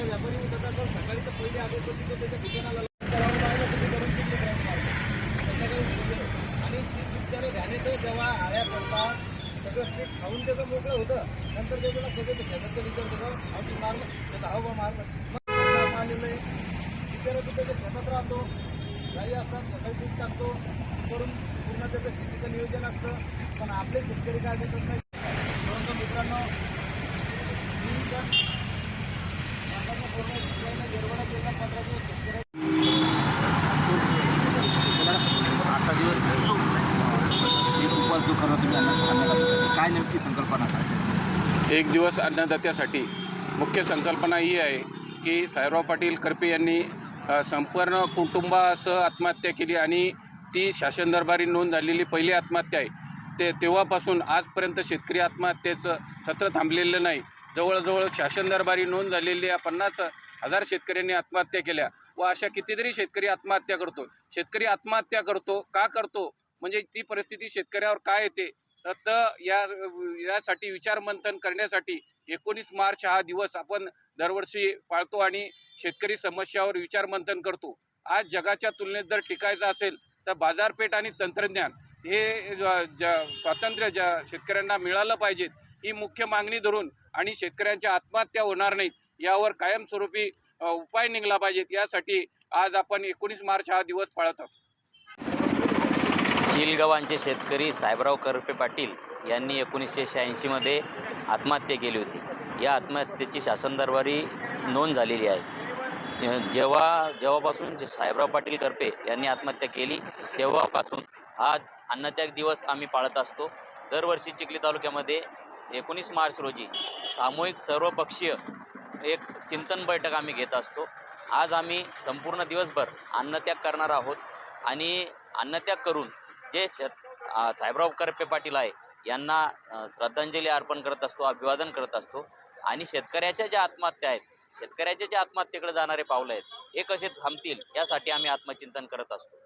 एखादा व्यापारी उठत असेल सकाळी तर पहिले आले होते तो त्याच्या दुकानाला करावं लागलं तुम्ही करून किती संध्याकाळी आणि बिचारे घाणेचं जेव्हा आळ्या पडतात सगळं पीठ खाऊन त्याचं मोकळं होतं नंतर ते तुला सगळं शेजारचं विचार होतं अवधी मारलं त्याचा हवा मारलं मग आलेलं आहे बिचारा तू त्याच्या शेतात राहतो गाई असतात सकाळी पीठ टाकतो करून पूर्ण त्याचं शेतीचं नियोजन असतं पण आपले शेतकरी काय देतात नाही परंतु मित्रांनो आजचा दिवस एक उपवास दुकानात तुम्ही अन्नदात्यासाठी काय नेमकी संकल्पना असेल? एक दिवस अन्नदात्यासाठी मुख्य संकल्पना ही आहे की साहेबराव पाटील करपे यांनी संपूर्ण कुटुंबासह आत्महत्या केली आणि ती शासन दरबारी नोंद झालेली पहिली आत्महत्या आहे. तेव्हापासून आजपर्यंत शेतकरी आत्महत्येचं सत्र थांबलेलं नाही. जवळजवळ शासन दरबारी नोंद झालेल्या 50,000 शेतकऱ्यांनी आत्महत्या केल्या व अशा कितीतरी शेतकरी आत्महत्या करतो. शेतकरी आत्महत्या करतो का करतो म्हणजे ती परिस्थिती शेतकऱ्यावर काय येते तर यासाठी विचारमंथन करण्यासाठी 19 मार्च हा दिवस आपण दरवर्षी पाळतो आणि शेतकरी समस्यावर विचारमंथन करतो. आज जगाच्या तुलनेत जर टिकायचं असेल तर बाजारपेठ आणि तंत्रज्ञान हे स्वातंत्र्य शेतकऱ्यांना मिळालं पाहिजेत ही मुख्य मागणी धरून आणि शेतकऱ्यांच्या आत्महत्या होणार नाहीत यावर कायमस्वरूपी उपाय निघला पाहिजेत यासाठी आज आपण 19 मार्च हा दिवस पाळत आहोत. चिलगावांचे शेतकरी साहेबराव करपे पाटील यांनी 1986 मध्ये आत्महत्या केली होती. या आत्महत्येची शासन दरबारी नोंद झालेली आहे. जेव्हापासून साहेबराव पाटील करपे यांनी आत्महत्या केली तेव्हापासून हा अन्नत्याग दिवस आम्ही पाळत असतो. दरवर्षी चिखली तालुक्यामध्ये 19 मार्च रोजी सामूहिक सर्वपक्षीय एक चिंतन बैठक आम्ही घेत असतो. आज आम्ही संपूर्ण दिवसभर अन्नत्याग करणार आहोत आणि अन्नत्याग करून जे साहेबराव करपे पाटील आहे यांना श्रद्धांजली अर्पण करत असतो, अभिवादन करत असतो आणि शेतकऱ्याच्या ज्या आत्महत्या आहेत, शेतकऱ्याच्या ज्या आत्महत्येकडे जाणारे पावलं आहेत हे कसे थांबतील यासाठी आम्ही आत्मचिंतन करत असतो.